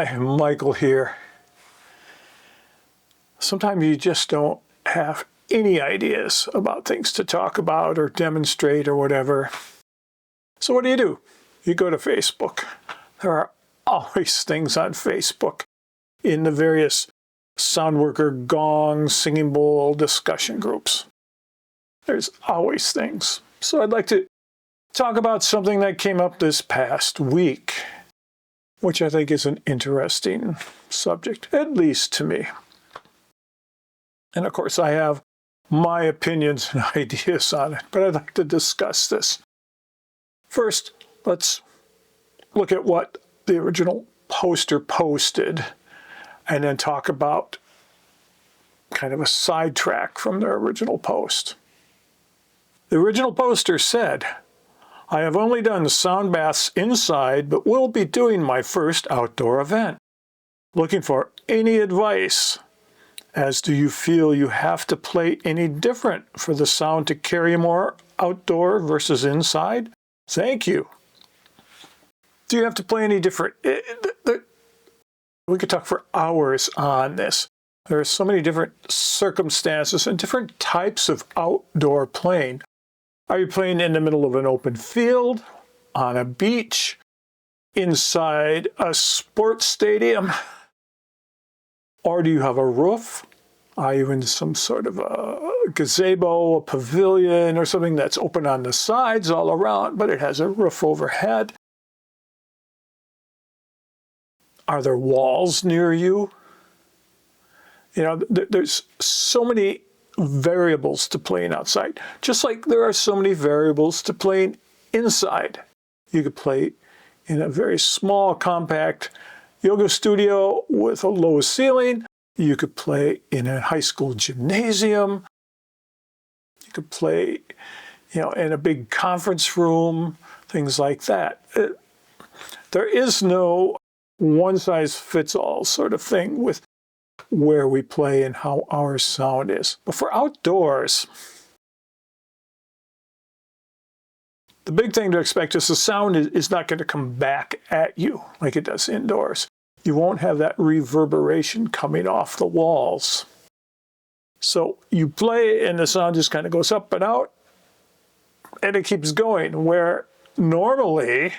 Hi, Michael here. Sometimes you just don't have any ideas about things to talk about or demonstrate or whatever. So what do? You go to Facebook. There are always things on Facebook in the various Soundworker, Gong, Singing Bowl discussion groups. There's always things. So I'd like to talk about something that came up this past week, which I think is an interesting subject, at least to me. And of course, I have my opinions and ideas on it, but I'd like to discuss this. First, let's look at what the original poster posted, and then talk about kind of a sidetrack from their original post. The original poster said, "I have only done sound baths inside, but will be doing my first outdoor event. Looking for any advice as do you feel you have to play any different for the sound to carry more outdoor versus inside? Thank you." Do you have to play any different? We could talk for hours on this. There are so many different circumstances and different types of outdoor playing. Are you playing in the middle of an open field, on a beach, inside a sports stadium? Or do you have a roof? Are you in some sort of a gazebo, a pavilion, or something that's open on the sides all around, but it has a roof overhead? Are there walls near you? You know, there's so many variables to playing outside, just like there are so many variables to playing inside. You could play in a very small, compact yoga studio with a low ceiling. You could play in a high school gymnasium. You could play, in a big conference room, things like that. There is no one-size-fits-all sort of thing with where we play and how our sound is. But for outdoors, the big thing to expect is the sound is not going to come back at you like it does indoors. You won't have that reverberation coming off the walls. So you play and the sound just kind of goes up and out, and it keeps going, where normally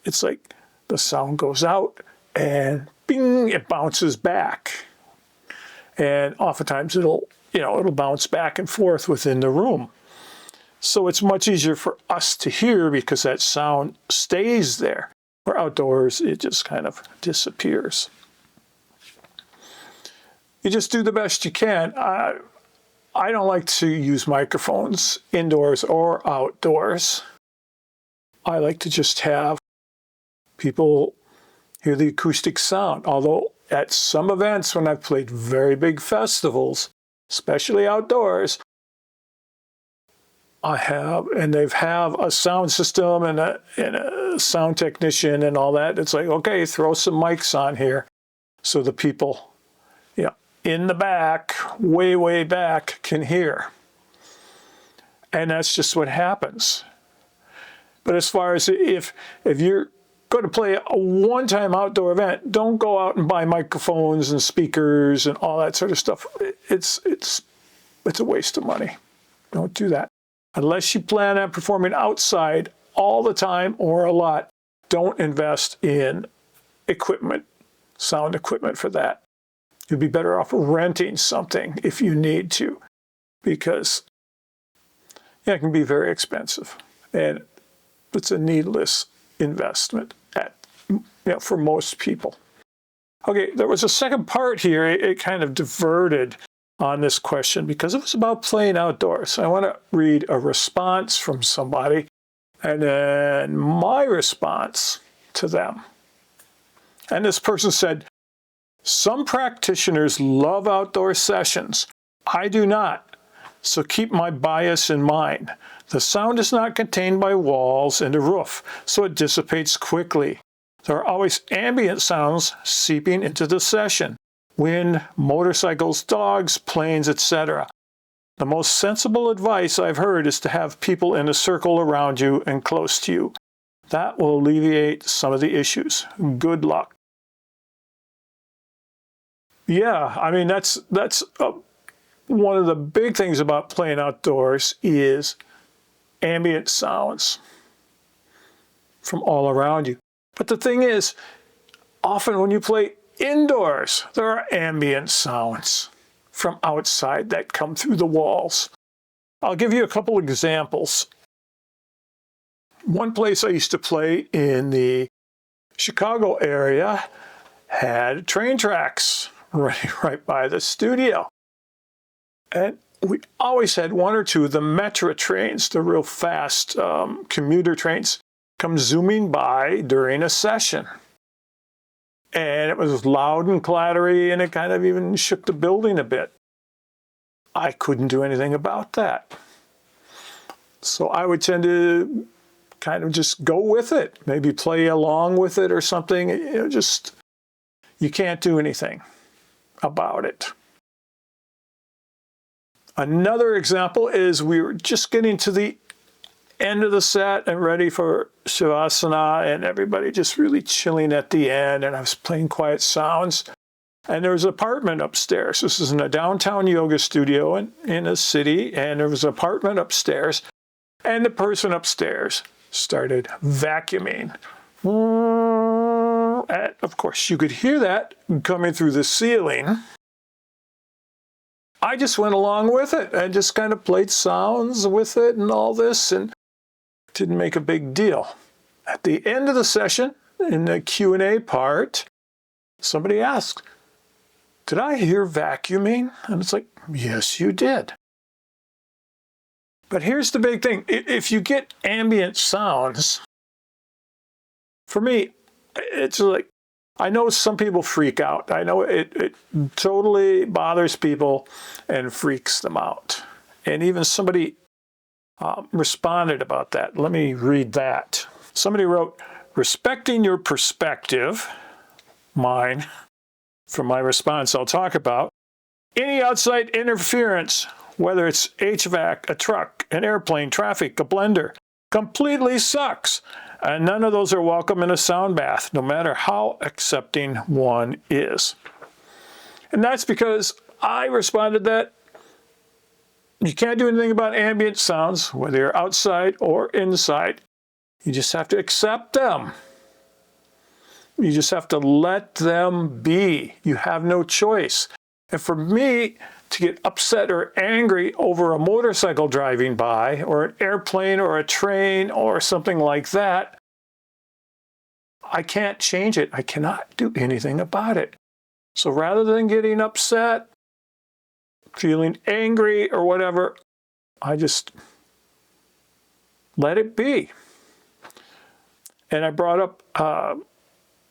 it's like the sound goes out and bing, it bounces back. And oftentimes it'll bounce back and forth within the room. So it's much easier for us to hear because that sound stays there. For outdoors, it just kind of disappears. You just do the best you can. I don't like to use microphones indoors or outdoors. I like to just have people hear the acoustic sound. Although at some events when I've played very big festivals, especially outdoors, they have a sound system and a sound technician and all that. It's like, okay, throw some mics on here so the people, in the back, way, way back, can hear. And that's just what happens. But as far as if you're going to play a one-time outdoor event, don't go out and buy microphones and speakers and all that sort of stuff. It's a waste of money. Don't do that. Unless you plan on performing outside all the time or a lot, don't invest in equipment, sound equipment for that. You'd be better off renting something if you need to, because it can be very expensive. And it's a needless investment for most people. Okay, there was a second part here. It kind of diverted on this question because it was about playing outdoors. I want to read a response from somebody and then my response to them. And this person said, "Some practitioners love outdoor sessions. I do not, so keep my bias in mind. The sound is not contained by walls and a roof, so it dissipates quickly. There are always ambient sounds seeping into the session. Wind, motorcycles, dogs, planes, etc. The most sensible advice I've heard is to have people in a circle around you and close to you. That will alleviate some of the issues. Good luck. Yeah, I mean, that's one of the big things about playing outdoors is ambient sounds from all around you. But the thing is, often when you play indoors, there are ambient sounds from outside that come through the walls. I'll give you a couple examples. One place I used to play in the Chicago area had train tracks right by the studio. And we always had one or two of the Metro trains, the real fast commuter trains, come zooming by during a session. And it was loud and clattery, and it kind of even shook the building a bit. I couldn't do anything about that. So I would tend to kind of just go with it, maybe play along with it or something. You can't do anything about it. Another example is we were just getting to the end of the set and ready for Shavasana, and everybody just really chilling at the end, and I was playing quiet sounds. And there was an apartment upstairs. This is in a downtown yoga studio in a city, and there was an apartment upstairs, and the person upstairs started vacuuming. And of course, you could hear that coming through the ceiling. I just went along with it. I just kind of played sounds with it and all this, and didn't make a big deal. At the end of the session, in the Q&A part, somebody asked, "Did I hear vacuuming?" And it's like, yes, you did. But here's the big thing. If you get ambient sounds, for me, it's like, I know some people freak out. I know it totally bothers people and freaks them out. And even somebody responded about that. Let me read that. Somebody wrote, "Respecting your perspective," mine, from my response I'll talk about, "any outside interference, whether it's HVAC, a truck, an airplane, traffic, a blender, completely sucks. And none of those are welcome in a sound bath, no matter how accepting one is." And that's because I responded that you can't do anything about ambient sounds, whether you're outside or inside. You just have to accept them. You just have to let them be. You have no choice. And for me to get upset or angry over a motorcycle driving by, or an airplane or a train or something like that, I can't change it. I cannot do anything about it. So rather than getting upset, feeling angry or whatever, I just let it be. And I brought up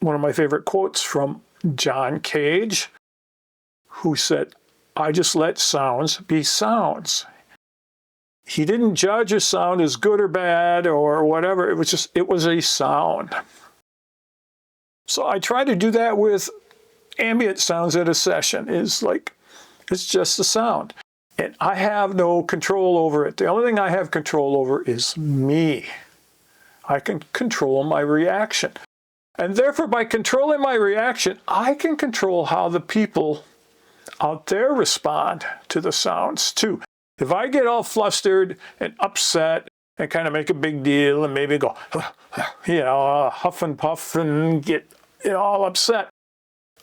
one of my favorite quotes from John Cage, who said, "I just let sounds be sounds." He didn't judge a sound as good or bad or whatever. It was a sound. So I try to do that with ambient sounds at a session. It's just a sound. And I have no control over it. The only thing I have control over is me. I can control my reaction. And therefore, by controlling my reaction, I can control how the people out there respond to the sounds too. If I get all flustered and upset and kind of make a big deal and maybe go, huff and puff and get all upset,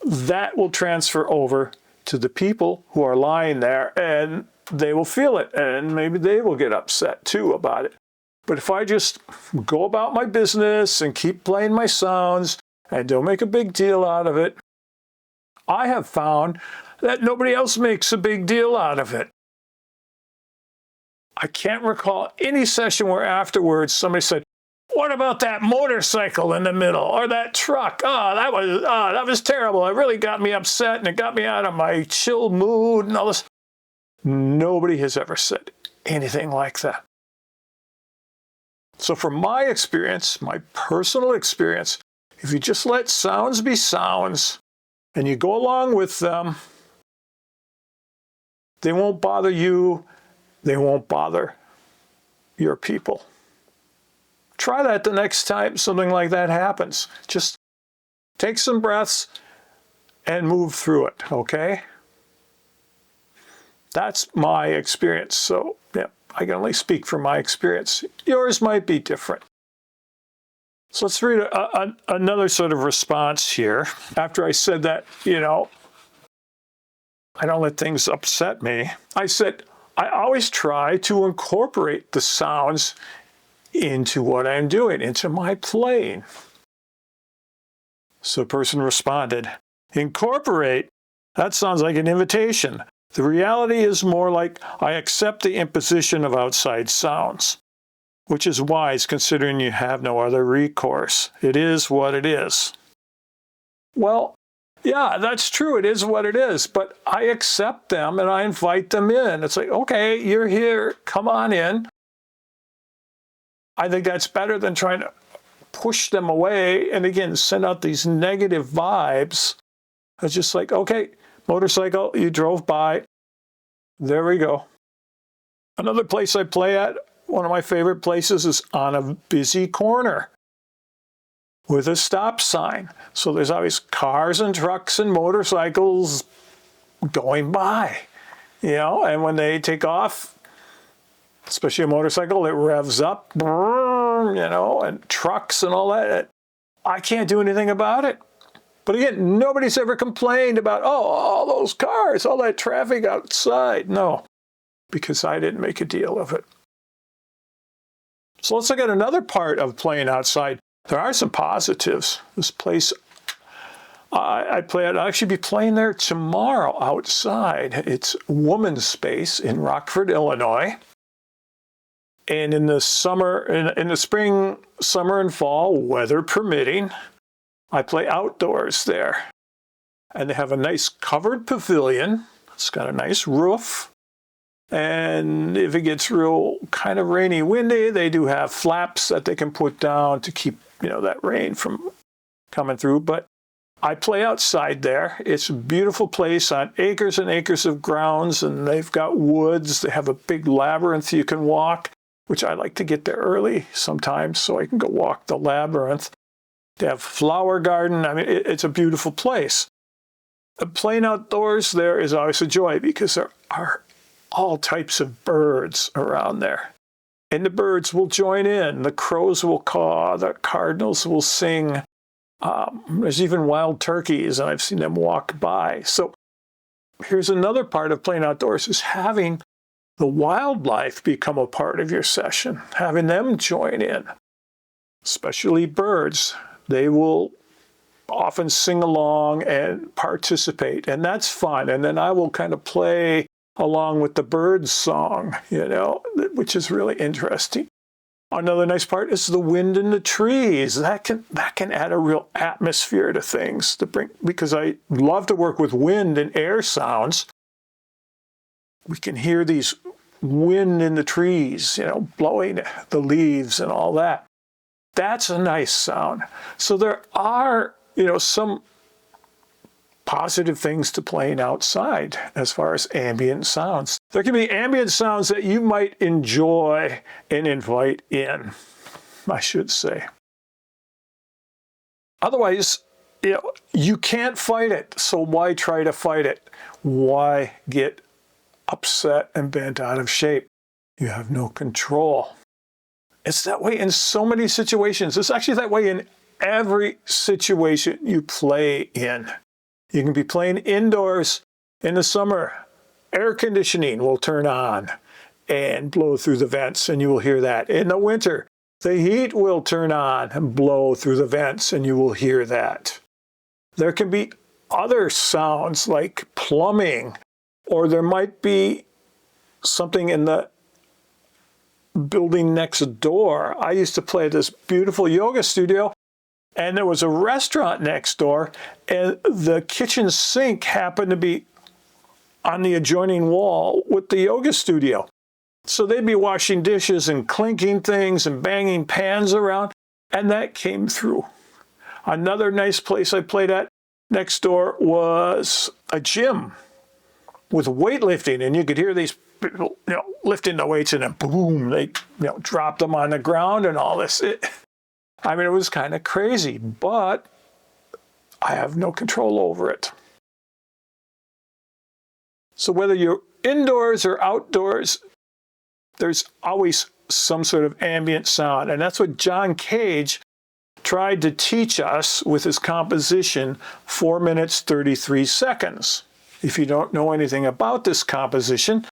that will transfer over to the people who are lying there, and they will feel it, and maybe they will get upset too about it. But if I just go about my business and keep playing my sounds and don't make a big deal out of it, I have found that nobody else makes a big deal out of it. I can't recall any session where afterwards somebody said, "What about that motorcycle in the middle, or that truck? That was terrible. It really got me upset, and it got me out of my chill mood and all this." Nobody has ever said anything like that. So from my experience, my personal experience, if you just let sounds be sounds and you go along with them, they won't bother you. They won't bother your people. try that the next time something like that happens. Just take some breaths and move through it, okay? That's my experience. So, yeah, I can only speak from my experience. Yours might be different. So let's read another sort of response here. After I said that, I don't let things upset me. I said, I always try to incorporate the sounds into what I'm doing, into my playing. So the person responded, incorporate? That sounds like an invitation. The reality is more like I accept the imposition of outside sounds, which is wise considering you have no other recourse. It is what it is. Well, yeah, that's true. It is what it is. But I accept them and I invite them in. It's like, okay, you're here. Come on in. I think that's better than trying to push them away and, again, send out these negative vibes. It's just like, okay, motorcycle, you drove by. There we go. Another place I play at, one of my favorite places, is on a busy corner with a stop sign. So there's always cars and trucks and motorcycles going by, and when they take off, especially a motorcycle, it revs up, and trucks and all that. I can't do anything about it. But again, nobody's ever complained about, all those cars, all that traffic outside. No, because I didn't make a deal of it. So let's look at another part of playing outside. There are some positives. This place I play at, I'll actually be playing there tomorrow outside. It's Woman's Space in Rockford, Illinois. And in the summer, in the spring, summer, and fall, weather permitting, I play outdoors there. And they have a nice covered pavilion. It's got a nice roof. And if it gets real kind of rainy, windy, they do have flaps that they can put down to keep, that rain from coming through. But I play outside there. It's a beautiful place on acres and acres of grounds, and they've got woods. They have a big labyrinth you can walk, which I like to get there early sometimes so I can go walk the labyrinth. They have flower garden. I mean, it's a beautiful place. Playing outdoors there is always a joy because there are all types of birds around there. And the birds will join in. The crows will caw. The cardinals will sing. There's even wild turkeys, and I've seen them walk by. So here's another part of playing outdoors is having the wildlife become a part of your session, having them join in, especially birds. They will often sing along and participate, and that's fun. And then I will kind of play along with the bird song, which is really interesting. Another nice part is the wind in the trees. That can add a real atmosphere to things because I love to work with wind and air sounds. We can hear these wind in the trees, blowing the leaves and all that. That's a nice sound. So there are, some positive things to playing outside as far as ambient sounds. There can be ambient sounds that you might enjoy and invite in, I should say. Otherwise, you can't fight it, so why try to fight it? Why get upset and bent out of shape? You have no control. It's that way in so many situations. It's actually that way in every situation you play in. You can be playing indoors in the summer. Air conditioning will turn on and blow through the vents, and you will hear that. In the winter, the heat will turn on and blow through the vents, and you will hear that. There can be other sounds like plumbing, or there might be something in the building next door. I used to play at this beautiful yoga studio, and there was a restaurant next door, and the kitchen sink happened to be on the adjoining wall with the yoga studio. So they'd be washing dishes and clinking things and banging pans around, and that came through. Another nice place I played at next door was a gym. with weightlifting, and you could hear these people, lifting the weights, and then boom, they, dropped them on the ground and all this. It was kind of crazy, but I have no control over it. So whether you're indoors or outdoors, there's always some sort of ambient sound. And that's what John Cage tried to teach us with his composition, 4 minutes, 33 seconds. If you don't know anything about this composition,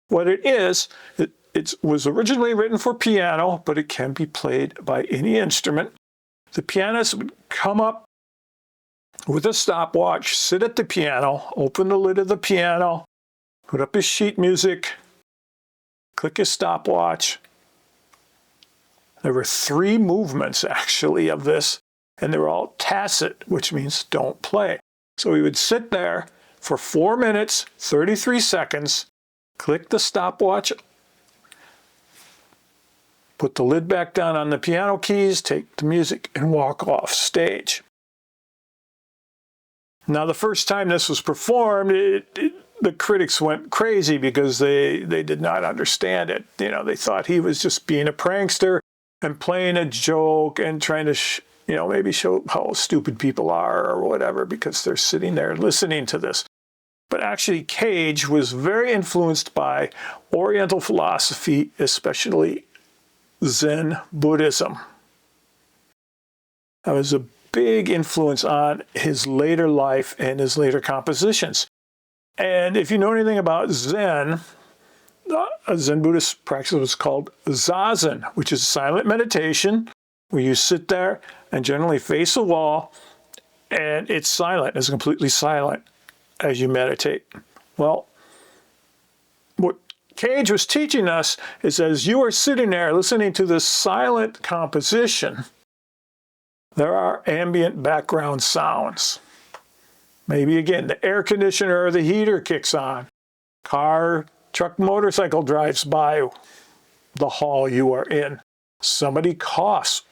what it is, it was originally written for piano, but it can be played by any instrument. The pianist would come up with a stopwatch, sit at the piano, open the lid of the piano, put up his sheet music, click his stopwatch. There were 3 movements, actually, of this, and they were all tacit, which means don't play. So he would sit there for 4 minutes, 33 seconds, click the stopwatch, put the lid back down on the piano keys, take the music, and walk off stage. Now, the first time this was performed, the critics went crazy because they did not understand it. They thought he was just being a prankster and playing a joke and trying to, maybe show how stupid people are or whatever because they're sitting there listening to this. But actually, Cage was very influenced by Oriental philosophy, especially Zen Buddhism. That was a big influence on his later life and his later compositions. And if you know anything about Zen, a Zen Buddhist practice was called Zazen, which is silent meditation, where you sit there and generally face a wall, and it's silent. It's completely silent as you meditate. Well, what Cage was teaching us is as you are sitting there listening to this silent composition, there are ambient background sounds. Maybe again, the air conditioner or the heater kicks on. Car, truck, motorcycle drives by the hall you are in. Somebody coughs.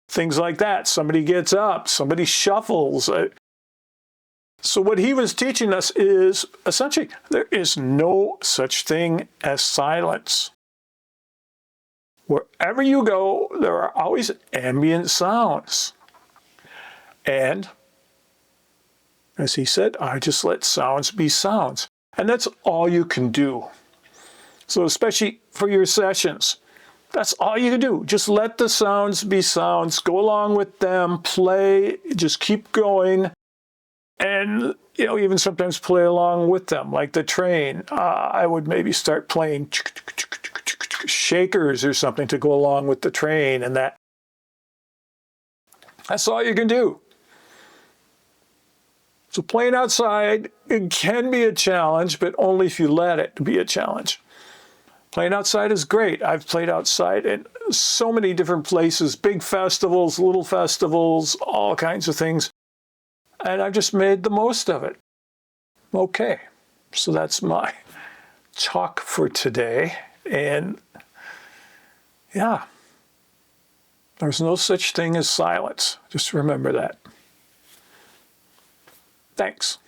Things like that. Somebody gets up. Somebody shuffles. So what he was teaching us is essentially there is no such thing as silence. Wherever you go, there are always ambient sounds. And as he said, I just let sounds be sounds. And that's all you can do. So especially for your sessions, that's all you can do. Just let the sounds be sounds. Go along with them. Play. Just keep going. And, even sometimes play along with them, like the train. I would maybe start playing shakers or something to go along with the train. And that's all you can do. So playing outside, it can be a challenge, but only if you let it be a challenge. Playing outside is great. I've played outside in so many different places, big festivals, little festivals, all kinds of things. And I've just made the most of it. Okay, so that's my talk for today. And yeah, there's no such thing as silence. Just remember that. Thanks.